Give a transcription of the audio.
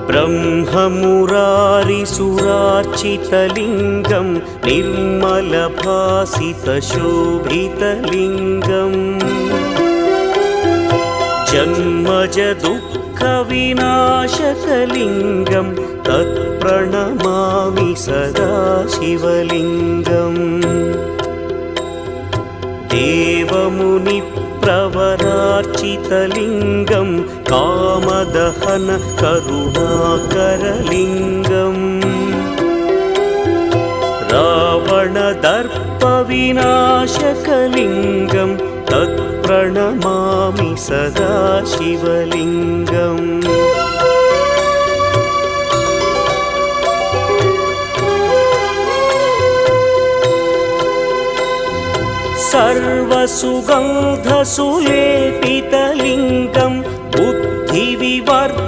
ब्रह्ममुरारिसुरार्चितलिङ्गं निर्मलभासितशोभितलिङ्गम् जन्मजदुःखविनाशकलिङ्गं तत्प्रणमामि सदा शिवलिङ्गम् देवमुनिप्रवरार्चितलिङ्गं कामदहन करुणाकरलिङ्गम् रावणदर्पविनाशकलिङ्गं तत्प्रणमामि सदा शिवलिङ्गम् सर्वसुगन्धसुलेपितलिङ्गं बुद्धिविवर्धकलिङ्गम्